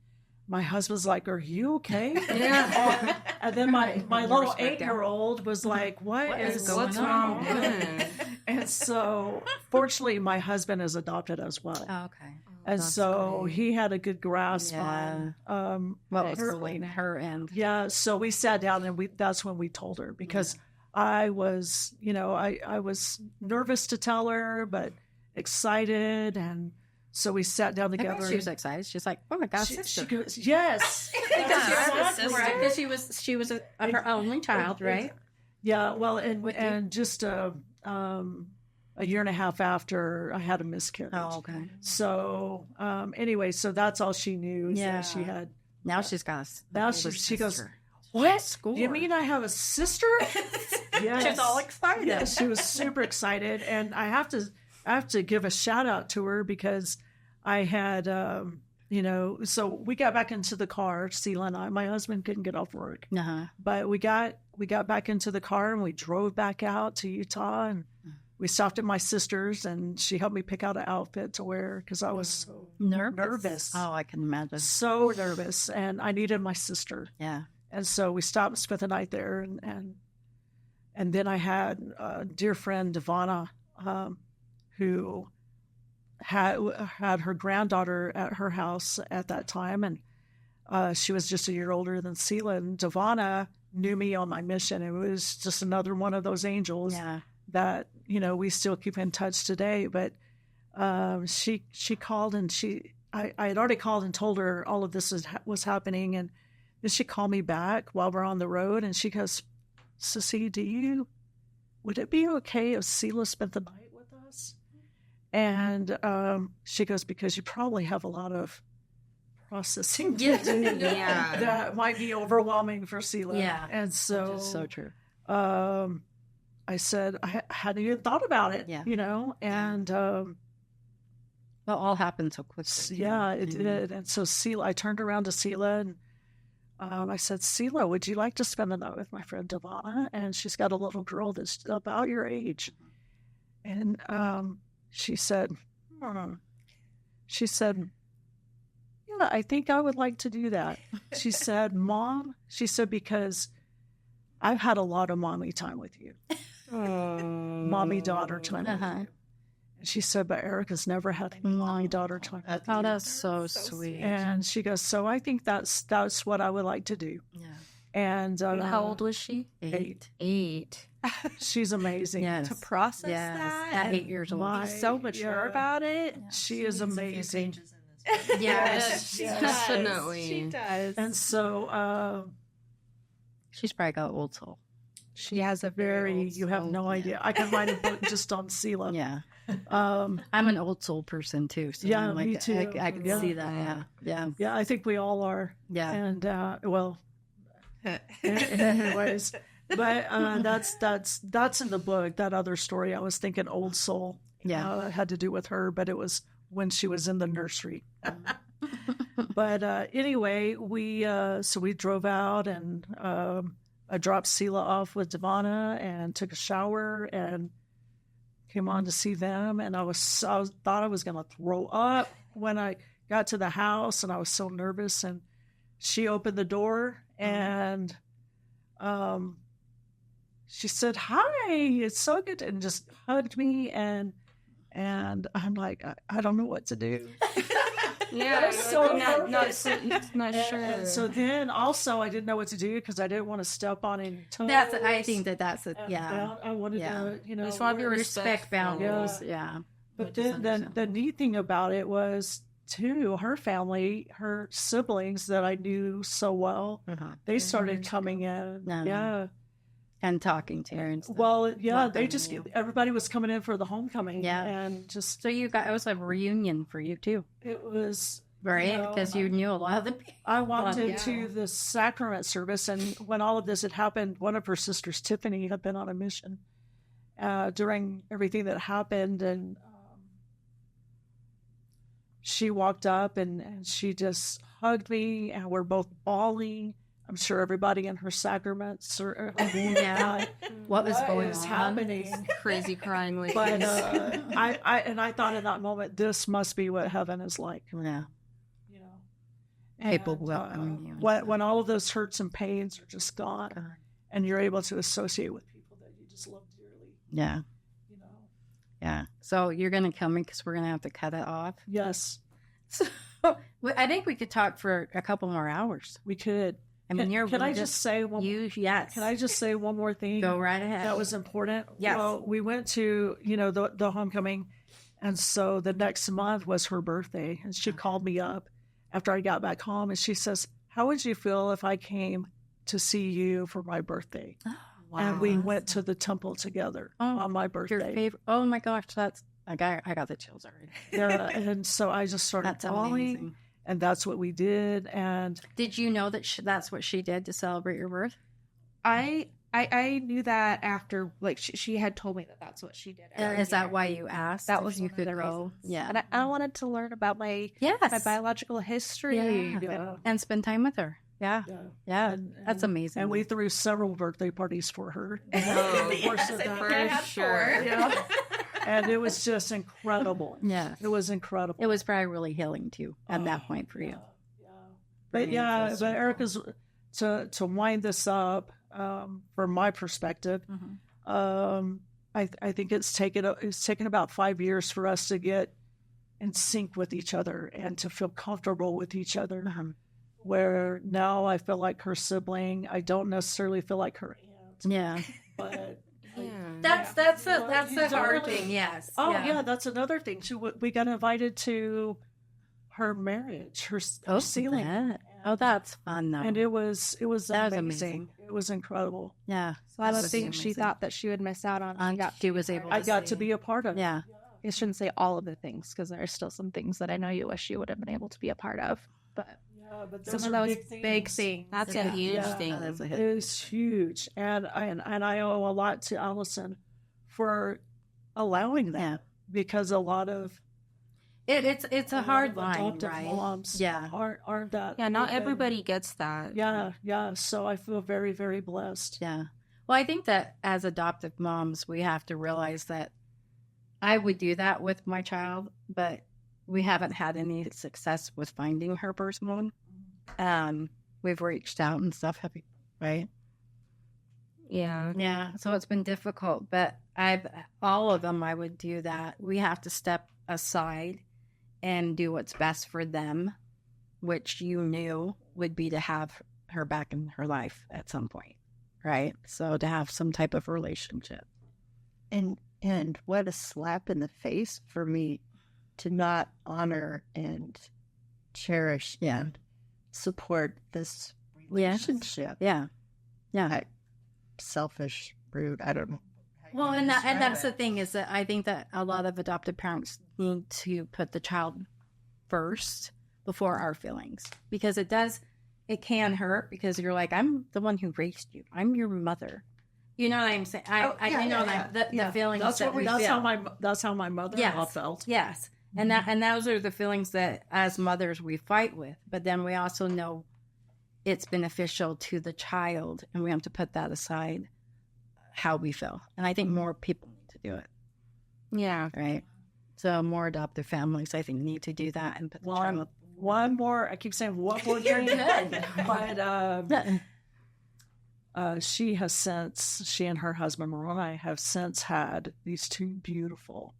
Speaker 2: my husband's like, "Are you okay?"
Speaker 3: Yeah.
Speaker 2: And then my little 8-year-old was like, "What is
Speaker 3: what's
Speaker 2: going
Speaker 3: wrong?"
Speaker 2: on?" And so, fortunately, my husband is adopted as well,
Speaker 1: Oh, okay.
Speaker 2: and
Speaker 1: that's
Speaker 2: so
Speaker 1: great.
Speaker 2: he had a good grasp
Speaker 1: Yeah.
Speaker 2: on
Speaker 1: What was
Speaker 2: her,
Speaker 1: her end?
Speaker 2: yeah. So we sat down and that's when we told her because I was, I was nervous to tell her, but excited, and so we sat down
Speaker 1: I
Speaker 2: together.
Speaker 1: bet she was excited. She's like, "Oh my God,
Speaker 2: She
Speaker 1: sister!"
Speaker 2: goes, yes.
Speaker 1: Because she was her only child, right?
Speaker 2: Yeah, well,
Speaker 1: With you?
Speaker 2: and just a year and a half after I had a miscarriage.
Speaker 1: Oh, okay.
Speaker 2: So anyway, so that's all she knew. Is
Speaker 1: Yeah.
Speaker 2: that she had.
Speaker 1: Now she's got a
Speaker 2: Now
Speaker 1: older
Speaker 2: she goes,
Speaker 1: sister.
Speaker 2: "What?
Speaker 1: Score.
Speaker 2: You mean I have a sister?" Yes.
Speaker 1: She's all excited.
Speaker 2: Yeah, she was super excited, and I have to give a shout out to her because I had so we got back into the car, Sela and I. My husband couldn't get off work,
Speaker 1: Uh-huh.
Speaker 2: but we got back into the car and we drove back out to Utah, and we stopped at my sister's and she helped me pick out an outfit to wear because I was so nervous.
Speaker 1: Oh, I can imagine.
Speaker 2: So nervous, and I needed my sister.
Speaker 1: Yeah.
Speaker 2: And so we stopped and spent the night there, and then I had a dear friend, Devana, who had her granddaughter at her house at that time, and she was just a year older than Sela. And Devana knew me on my mission. It was just another one of those angels
Speaker 1: Yeah.
Speaker 2: that we still keep in touch today. But she called, and I had already called and told her all of this was happening, and then she called me back while we're on the road, and she goes, "Sissy, would it be okay if Sela spent the night with us?" And she goes, "Because you probably have a lot of processing to do
Speaker 3: Yeah.
Speaker 2: that might be overwhelming for Sela."
Speaker 1: Yeah.
Speaker 2: And so,
Speaker 1: So true.
Speaker 2: I said, I hadn't even thought about it,
Speaker 1: Yeah.
Speaker 2: and
Speaker 1: Well, all happened so quickly.
Speaker 2: yeah, it did. And so Sela, I turned around to Sela and I said, "Sela, would you like to spend the night with my friend Devana? And she's got a little girl that's about your age." And she said, "Yeah, I think I would like to do that." She said, "Mom," she said, "because I've had a lot of mommy time with you, mommy-daughter time with
Speaker 1: Uh-huh.
Speaker 2: you." And she said, "But Erica's never had any mommy-daughter time."
Speaker 1: Oh, that's so sweet.
Speaker 2: And she goes, "So I think that's what I would like to do."
Speaker 1: Yeah.
Speaker 2: And
Speaker 3: How old was she?
Speaker 1: 8.
Speaker 3: 8.
Speaker 2: she's amazing.
Speaker 1: Yes.
Speaker 5: To process
Speaker 1: Yes.
Speaker 5: that
Speaker 1: At
Speaker 5: and
Speaker 1: 8 years old.
Speaker 2: My-
Speaker 5: be so mature
Speaker 2: yeah.
Speaker 5: about it.
Speaker 2: She is amazing.
Speaker 1: Yes.
Speaker 5: She
Speaker 1: Yes.
Speaker 5: does.
Speaker 3: Definitely.
Speaker 5: She does.
Speaker 2: And so
Speaker 1: She's probably got an old soul.
Speaker 2: she has a very, you have no idea. I can write a book just on Sela.
Speaker 1: Yeah.
Speaker 2: Um,
Speaker 1: I'm an old soul person too. So
Speaker 2: Yeah,
Speaker 1: I'm like,
Speaker 2: me too.
Speaker 1: I can
Speaker 2: Yeah.
Speaker 1: see that. Yeah. Yeah.
Speaker 2: yeah, I think we all are.
Speaker 1: Yeah.
Speaker 2: And well, anyways, but that's in the book. That other story, I was thinking old soul.
Speaker 1: Yeah.
Speaker 2: Had to do with her, but it was when she was in the nursery. But anyway, we drove out and I dropped Sela off with Devana and took a shower and came on to see them. And I thought I was going to throw up when I got to the house, and I was so nervous. And she opened the door and she said, "Hi, it's so good," and just hugged me. And I'm like, I don't know what to do.
Speaker 3: Yeah,
Speaker 2: so
Speaker 3: not
Speaker 2: nervous.
Speaker 3: not sure.
Speaker 2: And so then also I didn't know what to do because I didn't want to step on any toes.
Speaker 1: I think that's it.
Speaker 2: And
Speaker 1: Yeah.
Speaker 2: I wanted to,
Speaker 3: Just want to be
Speaker 1: Respect boundaries.
Speaker 3: respectful.
Speaker 1: Yeah.
Speaker 2: But then the neat thing about it was too, her family, her siblings that I knew so well, they started coming in.
Speaker 1: No.
Speaker 2: Yeah.
Speaker 1: And talking to her and stuff.
Speaker 2: Well, yeah, they
Speaker 1: Welcoming
Speaker 2: just
Speaker 1: you.
Speaker 2: everybody was coming in for the homecoming.
Speaker 1: Yeah.
Speaker 2: And just
Speaker 1: So it was a reunion for you too,
Speaker 2: it was
Speaker 1: right?
Speaker 2: No,
Speaker 1: Because you knew a lot of the people.
Speaker 2: I walked
Speaker 1: Yeah.
Speaker 2: into the sacrament service, and when all of this had happened, one of her sisters, Tiffany, had been on a mission. during everything that happened. And she walked up and she just hugged me, and we're both bawling. I'm sure everybody in her sacraments are
Speaker 1: Yeah. What was going
Speaker 2: is
Speaker 1: on?
Speaker 2: happening.
Speaker 3: Crazy crying ladies.
Speaker 2: But I thought in that moment, this must be what heaven is like.
Speaker 1: Yeah.
Speaker 2: You know,
Speaker 1: People
Speaker 2: And,
Speaker 1: welcoming you.
Speaker 2: when all of those hurts and pains are just gone, and you're able to associate with people that you just love dearly.
Speaker 1: Yeah.
Speaker 2: You know.
Speaker 1: Yeah. So you're going to kill me because we're going to have to cut it off.
Speaker 2: Yes,
Speaker 1: So I think we could talk for a couple more hours.
Speaker 2: we could.
Speaker 1: I mean,
Speaker 2: Can I just say one?
Speaker 1: yes.
Speaker 2: Can I just say one more thing?
Speaker 1: Go right ahead.
Speaker 2: That was important.
Speaker 1: Yes.
Speaker 2: Well, we went to, the homecoming. And so the next month was her birthday. And she called me up after I got back home. And she says, how would you feel if I came to see you for my birthday?
Speaker 1: Wow.
Speaker 2: And we went to the temple together on my
Speaker 1: Your
Speaker 2: birthday.
Speaker 1: favorite. Oh my gosh, I got the chills already.
Speaker 2: Yeah, and so I just started
Speaker 1: That's
Speaker 2: bawling.
Speaker 1: amazing.
Speaker 2: And that's what we did. And
Speaker 1: Did you know that that's what she did to celebrate your birth?
Speaker 5: I knew that after, like, she had told me that that's what she did. every
Speaker 1: Is that
Speaker 5: year.
Speaker 1: why you asked?
Speaker 5: That
Speaker 1: if
Speaker 5: was
Speaker 1: you
Speaker 5: one of
Speaker 1: could
Speaker 5: the
Speaker 1: go?
Speaker 5: reasons.
Speaker 1: Yeah.
Speaker 5: And I wanted to learn about my
Speaker 1: Yes.
Speaker 5: biological history.
Speaker 1: Yeah.
Speaker 2: yeah,
Speaker 1: And spend time with her. Yeah.
Speaker 2: yeah.
Speaker 1: Yeah. That's amazing.
Speaker 2: And we threw several birthday parties for her.
Speaker 3: Oh,
Speaker 2: In the course of that.
Speaker 3: for sure.
Speaker 2: Yeah. And it was just incredible.
Speaker 1: Yeah.
Speaker 2: It was incredible.
Speaker 1: It was probably really healing too at that point for you.
Speaker 2: Yeah. But
Speaker 1: Very
Speaker 2: but Erica's to wind this up, from my perspective,
Speaker 1: Mhm.
Speaker 2: I think it's taken about 5 years for us to get in sync with each other and to feel comfortable with each other. Where now I feel like her sibling. I don't necessarily feel like her aunt,
Speaker 1: Yeah.
Speaker 2: but
Speaker 3: Yeah.
Speaker 1: That's
Speaker 2: You
Speaker 1: the hard
Speaker 2: totally-
Speaker 1: thing. Yes.
Speaker 2: oh yeah, that's another thing. We got invited to her marriage, her
Speaker 1: Oh,
Speaker 2: sealing.
Speaker 1: that. Oh, that's fun though.
Speaker 2: And it was
Speaker 1: That was
Speaker 2: amazing.
Speaker 1: amazing.
Speaker 2: It was incredible.
Speaker 1: Yeah.
Speaker 5: So I don't
Speaker 1: That's
Speaker 5: think she
Speaker 1: amazing.
Speaker 5: thought that she would miss out on.
Speaker 1: She was able
Speaker 2: I
Speaker 1: to
Speaker 2: got to
Speaker 1: see.
Speaker 2: be a part of it.
Speaker 1: Yeah.
Speaker 5: I shouldn't say all of the things because there are still some things that I know you wish you would have been able to be a part of. But
Speaker 2: Yeah, but
Speaker 5: some
Speaker 2: those
Speaker 5: of
Speaker 2: are
Speaker 5: those
Speaker 2: big
Speaker 5: big
Speaker 2: things.
Speaker 5: things.
Speaker 3: That's
Speaker 1: Yeah.
Speaker 3: a huge
Speaker 2: Yeah.
Speaker 3: thing.
Speaker 1: That is a
Speaker 2: It
Speaker 1: hit.
Speaker 2: is huge, and I owe a lot to Allison for allowing that,
Speaker 1: Yeah.
Speaker 2: because a lot of
Speaker 1: It's a hard line,
Speaker 2: adoptive
Speaker 1: right?
Speaker 2: moms
Speaker 1: Yeah.
Speaker 2: aren't that.
Speaker 3: Yeah, not
Speaker 2: open.
Speaker 3: everybody gets that.
Speaker 2: Yeah. So I feel very, very blessed.
Speaker 1: Yeah. Well, I think that as adoptive moms, we have to realize that I would do that with my child, but we haven't had any success with finding her firstborn. We've reached out and stuff, right?
Speaker 3: Yeah.
Speaker 1: Yeah. So it's been difficult, but all of them, I would do that. We have to step aside and do what's best for them, which you knew would be to have her back in her life at some point, right? So to have some type of relationship.
Speaker 4: And what a slap in the face for me to not honor and cherish and support this relationship.
Speaker 1: Yeah. Yeah.
Speaker 4: Selfish, rude. I don't know.
Speaker 1: Well, and that's the thing is that I think that a lot of adopted parents need to put the child first before our feelings, because it can hurt, because you're like, I'm the one who raised you. I'm your mother. You know what I'm saying? I know the feelings
Speaker 2: That's
Speaker 1: that we
Speaker 2: that's
Speaker 1: feel.
Speaker 2: how my mother-in-law felt.
Speaker 1: Yes. And those are the feelings that as mothers we fight with, but then we also know it's beneficial to the child, and we have to put that aside, how we feel. And I think more people need to do it.
Speaker 3: Yeah.
Speaker 1: Right. So more adoptive families, I think, need to do that and put the child.
Speaker 2: One more. I keep saying one more drink. But she and her husband Moroni have since had these two beautiful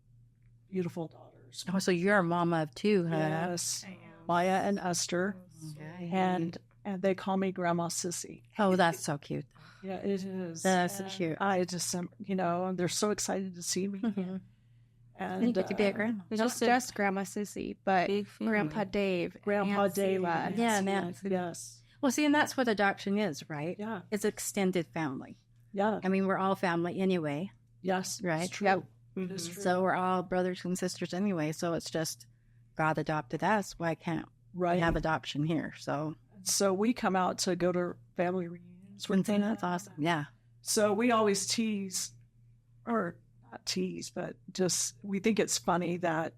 Speaker 2: daughters.
Speaker 1: Oh, so you're a mama of two, huh?
Speaker 2: Yes, Maya and Esther,
Speaker 1: Okay.
Speaker 2: and they call me Grandma Sissy.
Speaker 1: Oh, that's so cute.
Speaker 2: Yeah, it is.
Speaker 1: That's
Speaker 2: And
Speaker 1: cute.
Speaker 2: I just, they're so excited to see me.
Speaker 1: Mhm.
Speaker 2: And
Speaker 1: You get to be a grandma.
Speaker 5: Just Grandma Sissy, but
Speaker 3: Big family.
Speaker 5: Grandpa Dave,
Speaker 2: Grandpa
Speaker 5: Aunt
Speaker 2: Dave.
Speaker 5: Seela.
Speaker 1: Yeah,
Speaker 2: Nancy,
Speaker 1: Nancy.
Speaker 2: yes.
Speaker 1: Well, see, and that's what adoption is, right?
Speaker 2: Yeah.
Speaker 1: It's extended family.
Speaker 2: Yeah.
Speaker 1: I mean, we're all family anyway,
Speaker 2: Yes.
Speaker 1: right?
Speaker 2: It's true.
Speaker 5: Yep.
Speaker 2: It's true.
Speaker 1: So we're all brothers and sisters anyway. So it's just God adopted us. Why can't we
Speaker 2: right.
Speaker 1: have adoption here? So
Speaker 2: So we come out to go to family reunions.
Speaker 1: that's awesome. Yeah.
Speaker 2: So we always tease, or not tease, but just we think it's funny that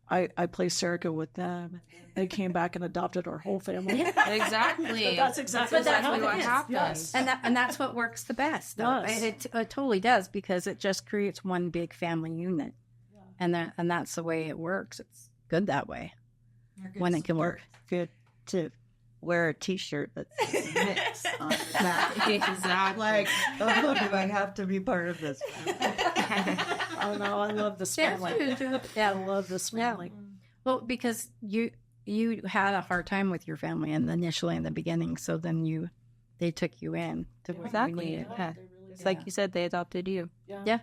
Speaker 2: I play Serica with them. They came back and adopted our whole family.
Speaker 3: Exactly.
Speaker 2: But that's exactly
Speaker 1: But that's
Speaker 3: what happens.
Speaker 2: Yes.
Speaker 1: And that's what works the best, though.
Speaker 2: Yes.
Speaker 1: It totally does, because it just creates one big family unit, and that's the way it works. It's good that way when it can work.
Speaker 4: Good to wear a T-shirt that says mix on it.
Speaker 3: Exactly.
Speaker 4: Like, oh, do I have to be part of this?
Speaker 2: Oh no, I love this family. Yeah, I love this family.
Speaker 1: Well, because you had a hard time with your family initially in the beginning, so then they took you in to where
Speaker 3: Exactly.
Speaker 1: you needed.
Speaker 3: Yeah. It's like you said, they adopted you.
Speaker 1: Yeah.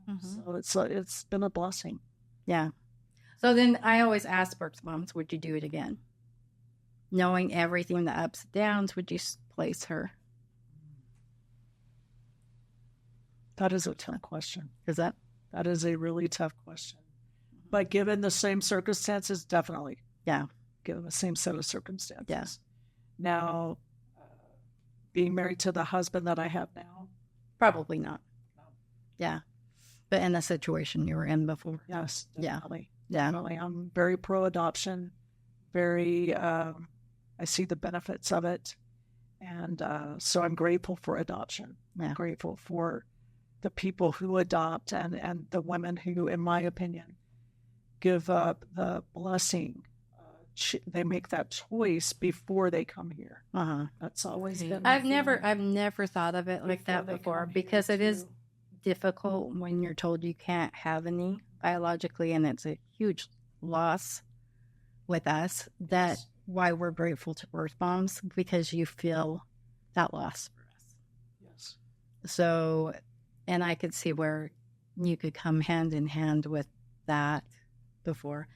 Speaker 1: Mhm.
Speaker 2: So it's been a blessing.
Speaker 1: Yeah. So then I always ask birth moms, would you do it again? Knowing everything, the ups and downs, would you place her?
Speaker 2: That is a tough question.
Speaker 1: Is that?
Speaker 2: That is a really tough question. But given the same circumstances, definitely.
Speaker 1: Yeah.
Speaker 2: Given the same set of circumstances.
Speaker 1: Yeah.
Speaker 2: Now, being married to the husband that I have now,
Speaker 1: Probably not. Yeah. But in the situation you were in before.
Speaker 2: yes,
Speaker 1: Yeah.
Speaker 2: definitely.
Speaker 1: Yeah.
Speaker 2: Definitely. I'm very pro-adoption. Very, I see the benefits of it. And so I'm grateful for adoption.
Speaker 1: Yeah.
Speaker 2: I'm grateful for the people who adopt and the women who, in my opinion, give up the blessing. They make that choice before they come here.
Speaker 1: Uh-huh.
Speaker 2: That's always been.
Speaker 1: I've never thought of it like that
Speaker 2: they
Speaker 1: before,
Speaker 2: come
Speaker 1: because
Speaker 2: here
Speaker 1: it is
Speaker 2: to-
Speaker 1: difficult when you're told you can't have any biologically, and it's a huge loss with us. That's why we're grateful to birth moms, because you feel that loss for us.
Speaker 2: Yes.
Speaker 1: So, and I could see where you could come hand in hand with that before.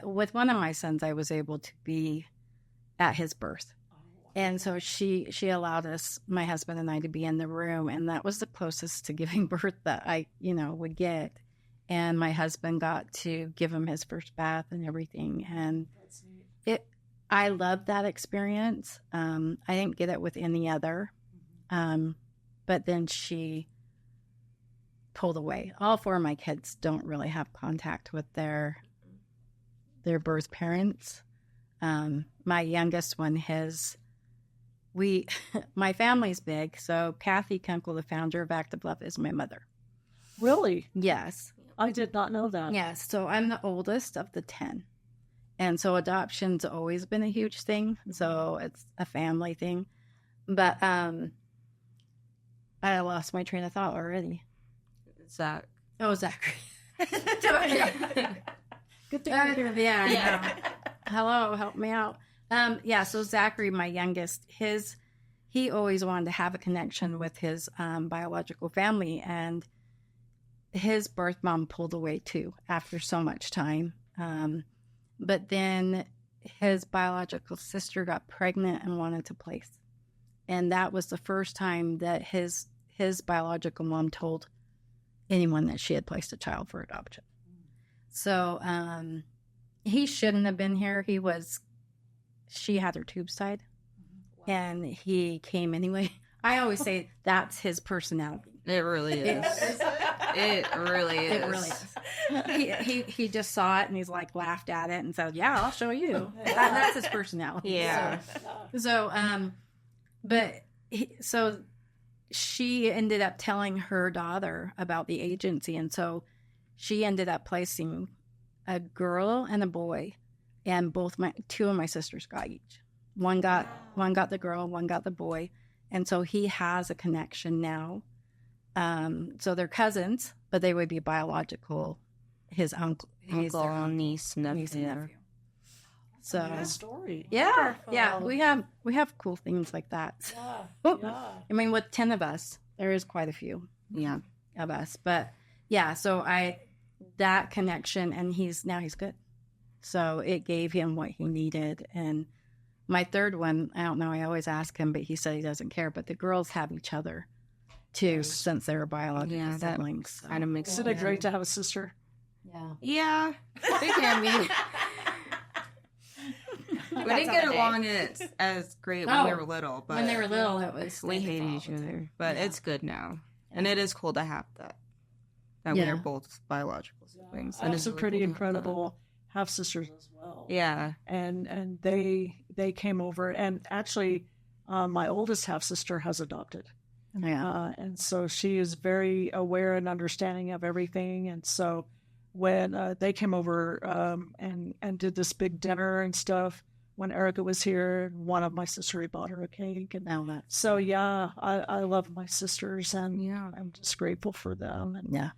Speaker 1: With one of my sons, I was able to be at his birth. And so she allowed us, my husband and I, to be in the room. And that was the closest to giving birth that I, would get. And my husband got to give him his first bath and everything. And I loved that experience. I didn't get it with any other. But then she pulled away. All four of my kids don't really have contact with their birth parents. My youngest one, my family's big. So Kathy Kunkel, the founder of Active Love, is my mother.
Speaker 2: Really?
Speaker 1: Yes.
Speaker 2: I did not know that.
Speaker 1: Yes. So I'm the oldest of the 10. And so adoption's always been a huge thing. So it's a family thing. But I lost my train of thought already.
Speaker 3: Zach.
Speaker 1: Oh, Zachary.
Speaker 2: Good thing
Speaker 1: Yeah. I know. Hello, help me out. So Zachary, my youngest, he always wanted to have a connection with his biological family, and his birth mom pulled away too after so much time. But then his biological sister got pregnant and wanted to place. And that was the first time that his biological mom told anyone that she had placed a child for adoption. So he shouldn't have been here. She had her tubes tied, and he came anyway. I always say that's his personality.
Speaker 3: It really is. It really is.
Speaker 1: It really is. He just saw it and he's like laughed at it and said, "Yeah, I'll show you." That's his personality.
Speaker 3: Yeah.
Speaker 1: So she ended up telling her daughter about the agency, and so she ended up placing a girl and a boy, and two of my sisters got each. One got the girl, one got the boy, and so he has a connection now. So they're cousins, but they would be biological. His uncle,
Speaker 3: Niece, nephew.
Speaker 1: So
Speaker 2: Good story.
Speaker 1: yeah,
Speaker 2: Wonderful.
Speaker 1: we have cool things like that.
Speaker 2: Yeah.
Speaker 1: I mean, with 10 of us, there is quite a few
Speaker 3: Yeah.
Speaker 1: of us, but yeah. So that connection, and he's good. So it gave him what he needed. And my third one, I don't know. I always ask him, but he said he doesn't care. But the girls have each other too, since they're biological
Speaker 3: Yeah, that
Speaker 1: siblings. So.
Speaker 3: Kind of makes
Speaker 2: Isn't it great to have a sister?
Speaker 1: Yeah.
Speaker 3: Yeah. They can be. We didn't get along as great when we were little, but
Speaker 1: When they were little, it was
Speaker 3: we hated each other. But it's good now, and it is cool to have that that we
Speaker 1: Yeah.
Speaker 3: are both biological siblings.
Speaker 2: I
Speaker 3: And
Speaker 2: have
Speaker 3: it's
Speaker 2: some
Speaker 3: really
Speaker 2: pretty
Speaker 3: cool to have that.
Speaker 2: incredible half sisters as well.
Speaker 3: Yeah.
Speaker 2: And they came over, and actually, my oldest half sister has adopted.
Speaker 1: Yeah.
Speaker 2: And so she is very aware and understanding of everything. And so when they came over and did this big dinner and stuff, when Erica was here, one of my sisters bought her a cake. And
Speaker 1: Now that.
Speaker 2: so, yeah, I love my sisters, and
Speaker 3: Yeah.
Speaker 2: I'm just grateful for them and
Speaker 1: Yeah.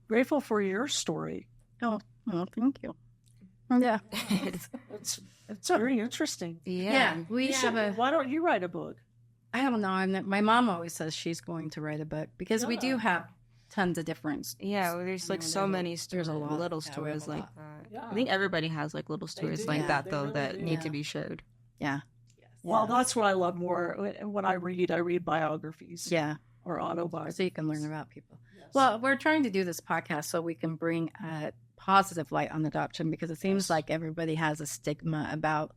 Speaker 2: grateful for your story.
Speaker 1: Oh, well, thank you. Yeah.
Speaker 2: It's very interesting.
Speaker 1: Yeah. We
Speaker 2: You
Speaker 1: have
Speaker 2: should- why don't you write a book?
Speaker 1: I don't know. My mom always says she's going to write a book because we do have tons of different.
Speaker 3: Yeah, well, there's like
Speaker 1: know,
Speaker 3: so
Speaker 1: there's a-
Speaker 3: many
Speaker 1: there's a lot.
Speaker 3: little
Speaker 1: Yeah, we have
Speaker 3: stories
Speaker 1: a
Speaker 3: like
Speaker 1: lot.
Speaker 3: that.
Speaker 2: Yeah.
Speaker 3: I think everybody has like little stories
Speaker 2: do.
Speaker 3: like
Speaker 1: Yeah.
Speaker 3: that
Speaker 2: They
Speaker 3: though
Speaker 2: really
Speaker 3: that
Speaker 2: do.
Speaker 3: need
Speaker 1: Yeah.
Speaker 3: to be shared.
Speaker 1: Yeah.
Speaker 2: Well, that's what I love more. When I read biographies
Speaker 1: Yeah.
Speaker 2: or autobiographies.
Speaker 1: So you can learn about people.
Speaker 2: Yes.
Speaker 1: Well, we're trying to do this podcast so we can bring a positive light on adoption because it seems
Speaker 2: Yes.
Speaker 1: like everybody has a stigma about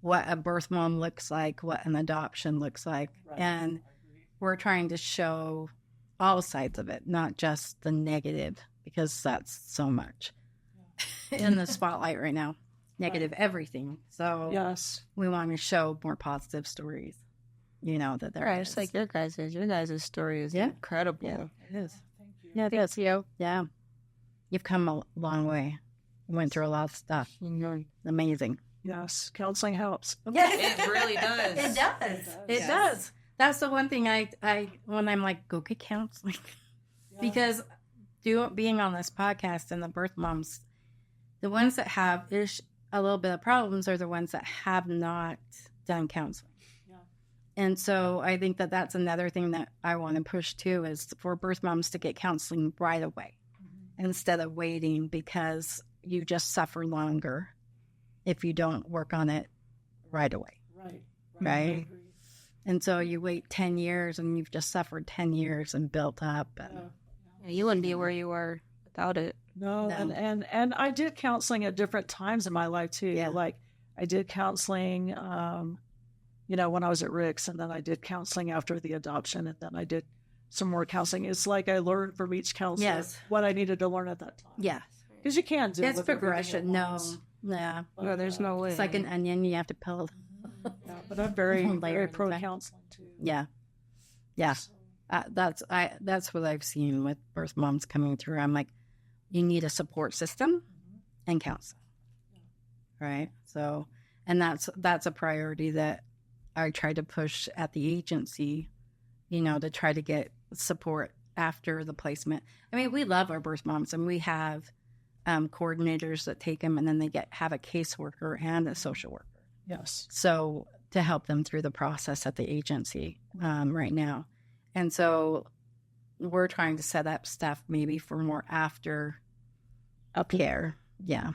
Speaker 1: what a birth mom looks like, what an adoption looks like.
Speaker 2: Right.
Speaker 1: And we're trying to show all sides of it, not just the negative, because that's so much in the spotlight right now. Negative everything. So
Speaker 2: Yes.
Speaker 1: we want to show more positive stories, that there
Speaker 3: Right,
Speaker 1: is.
Speaker 3: it's like your guys' story is
Speaker 1: Yeah.
Speaker 3: incredible.
Speaker 1: Yeah, it is.
Speaker 2: Thank you.
Speaker 1: Yeah, thank you. Yeah. You've come a long way. You went through a lot of stuff.
Speaker 3: Mhm.
Speaker 1: Amazing.
Speaker 2: Yes. Counseling helps.
Speaker 3: It really does.
Speaker 1: It does. It
Speaker 2: Yes.
Speaker 1: does. That's the one thing I when I'm like, go get counseling. Because being on this podcast and the birth moms, the ones that have a little bit of problems are the ones that have not done counseling.
Speaker 2: Yeah.
Speaker 1: And so I think that that's another thing that I want to push too is for birth moms to get counseling right away instead of waiting because you just suffer longer if you don't work on it right away.
Speaker 2: Right.
Speaker 1: Right.
Speaker 2: I agree.
Speaker 1: And so you wait 10 years and you've just suffered 10 years and built up. And,
Speaker 2: Yeah.
Speaker 3: Yeah, you wouldn't be where you are without it.
Speaker 2: No,
Speaker 1: No.
Speaker 2: And I did counseling at different times in my life too.
Speaker 1: Yeah.
Speaker 2: Like I did counseling, when I was at Rick's, and then I did counseling after the adoption, and then I did some more counseling. It's like I learned from each counselor
Speaker 1: Yes.
Speaker 2: what I needed to learn at that time.
Speaker 1: yeah.
Speaker 2: Because you can't do
Speaker 1: It's
Speaker 2: with everything
Speaker 1: progression.
Speaker 2: at
Speaker 1: No.
Speaker 2: once.
Speaker 1: Yeah.
Speaker 3: No, there's no way.
Speaker 1: It's like an onion. You have to peel.
Speaker 2: Yeah, but I'm very,
Speaker 1: Layer
Speaker 2: very
Speaker 1: it
Speaker 2: pro
Speaker 1: back.
Speaker 2: counseling too.
Speaker 1: Yeah. Yeah.
Speaker 2: So,
Speaker 1: That's what I've seen with birth moms coming through. I'm like, you need a support system and counseling. Right. So, and that's a priority that I try to push at the agency, to try to get support after the placement. I mean, we love our birth moms and we have coordinators that take them and then they have a caseworker and a social worker.
Speaker 2: yes.
Speaker 1: So to help them through the process at the agency right now. And so we're trying to set up stuff maybe for more after care. Yeah.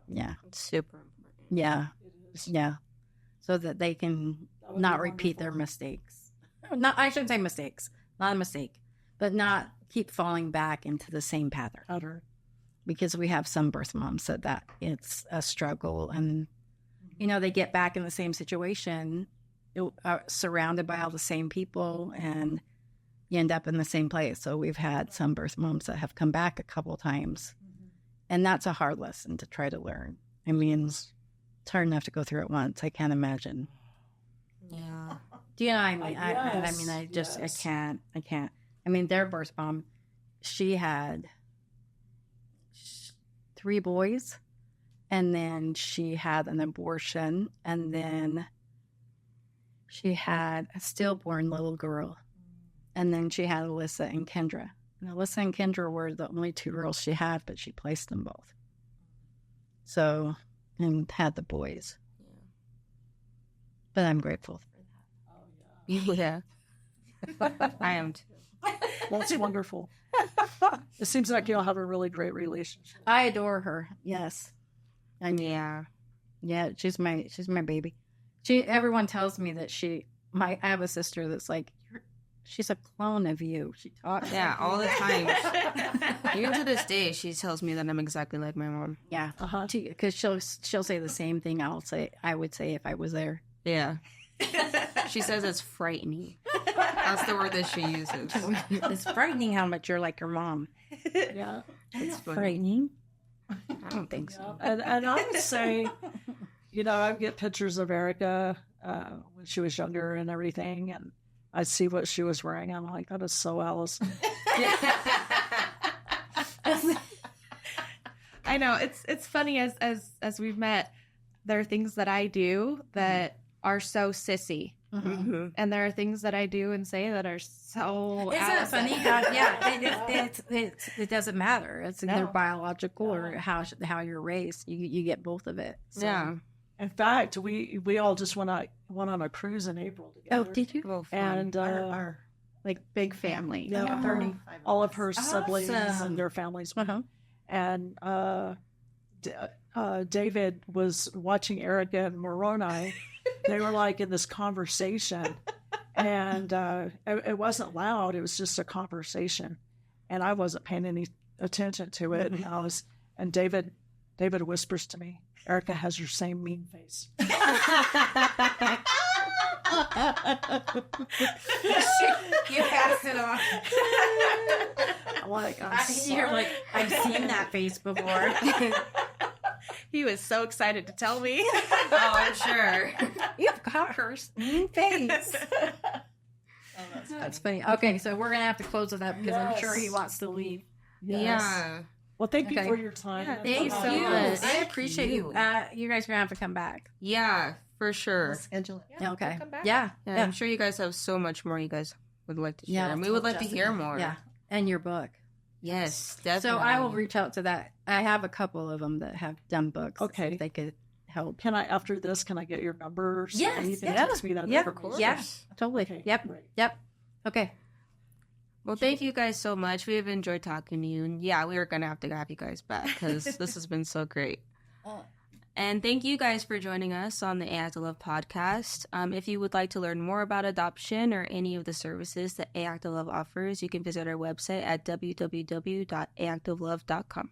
Speaker 1: Yeah.
Speaker 3: It's super important.
Speaker 1: Yeah.
Speaker 2: It is.
Speaker 1: Yeah. So that they can
Speaker 2: That would be
Speaker 1: not repeat their
Speaker 2: wonderful.
Speaker 1: mistakes. Not, I shouldn't say mistakes, not a mistake, but not keep falling back into the same pattern.
Speaker 2: Better.
Speaker 1: Because we have some birth moms that it's a struggle and they get back in the same situation surrounded by all the same people and you end up in the same place. So we've had some birth moms that have come back a couple times and that's a hard lesson to try to learn. I mean, it's hard enough to go through it once. I can't imagine.
Speaker 3: Yeah.
Speaker 1: Do you know what I mean?
Speaker 2: Yes,
Speaker 1: I
Speaker 2: yes.
Speaker 1: can't. I mean, their birth mom, she had 3 boys, and then she had an abortion, and then she had a stillborn little girl, and then she had Alyssa and Kendra. And Alyssa and Kendra were the only 2 girls she had, but she placed them both. So, and had the boys. But I'm grateful for that.
Speaker 3: Yeah. I am too.
Speaker 2: That's wonderful. It seems like you'll have a really great relationship.
Speaker 1: I adore her. Yes. I mean,
Speaker 3: Yeah.
Speaker 1: she's my baby. Everyone tells me that I have a sister that's like, she's a clone of you. She talks.
Speaker 3: Yeah, all the time. Even to this day, she tells me that I'm exactly like my mom.
Speaker 1: Yeah.
Speaker 2: Uh-huh.
Speaker 1: Because she'll say the same thing I would say if I was there.
Speaker 3: Yeah. She says it's frightening. That's the word that she uses.
Speaker 1: It's frightening how much you're like your mom.
Speaker 2: Yeah.
Speaker 3: It's funny.
Speaker 1: Frightening.
Speaker 3: I don't think so.
Speaker 2: And I would say, I get pictures of Erica when she was younger and everything, and I see what she was wearing. I'm like, that is so Allison.
Speaker 5: I know it's funny as we've met. There are things that I do that are so Sissy, and there are things that I do and say that are so.
Speaker 1: Isn't it funny how it doesn't matter. It's either biological or how you're raised. You get both of it. So.
Speaker 3: Yeah.
Speaker 2: In fact, we all just went on a cruise in April together.
Speaker 1: Oh, did you?
Speaker 3: Well, fun.
Speaker 2: And
Speaker 4: Our
Speaker 5: like big family.
Speaker 2: yeah,
Speaker 4: 35
Speaker 2: all of her siblings
Speaker 1: Awesome.
Speaker 2: and their families.
Speaker 1: Uh-huh.
Speaker 2: And David was watching Erica and Moroni. They were like in this conversation, and it wasn't loud. It was just a conversation, and I wasn't paying any attention to it. And David whispers to me, "Erica has your same mean face."
Speaker 1: You passed it on.
Speaker 2: I'm like,
Speaker 1: You're like, I've seen that face before.
Speaker 5: He was so excited to tell me.
Speaker 3: Oh, I'm sure.
Speaker 1: You've got her mean face. That's funny. Okay, so we're gonna have to close it up because I'm sure he wants to leave.
Speaker 2: Yes.
Speaker 3: Yeah.
Speaker 2: Well, thank you
Speaker 1: Okay.
Speaker 2: for your time.
Speaker 5: Yeah,
Speaker 1: Thank you.
Speaker 5: so much.
Speaker 1: I appreciate you. You guys are gonna have to come back.
Speaker 3: Yeah, for sure.
Speaker 4: schedule.
Speaker 1: Okay.
Speaker 5: come back.
Speaker 1: Yeah.
Speaker 3: Yeah, I'm sure you guys have so much more you guys would like to share.
Speaker 1: Yeah,
Speaker 3: And we would like to hear more.
Speaker 1: Yeah. And your book.
Speaker 3: Yes, definitely.
Speaker 1: So I will reach out to that. I have a couple of them that have done books.
Speaker 2: Okay.
Speaker 1: If they could help.
Speaker 2: Can I, after this, can I get your number? So
Speaker 1: Yes,
Speaker 2: you can
Speaker 1: yeah.
Speaker 2: text me that
Speaker 1: Yeah,
Speaker 2: information?
Speaker 1: yeah. Totally.
Speaker 2: Okay,
Speaker 1: Yep.
Speaker 2: great.
Speaker 1: Yep. Okay.
Speaker 3: Well, thank you guys so much. We've enjoyed talking to you. And yeah, we were going to have you guys back because this has been so great. And thank you guys for joining us on the A Act of Love podcast. If you would like to learn more about adoption or any of the services that A Act of Love offers, you can visit our website at www.aactoflove.com.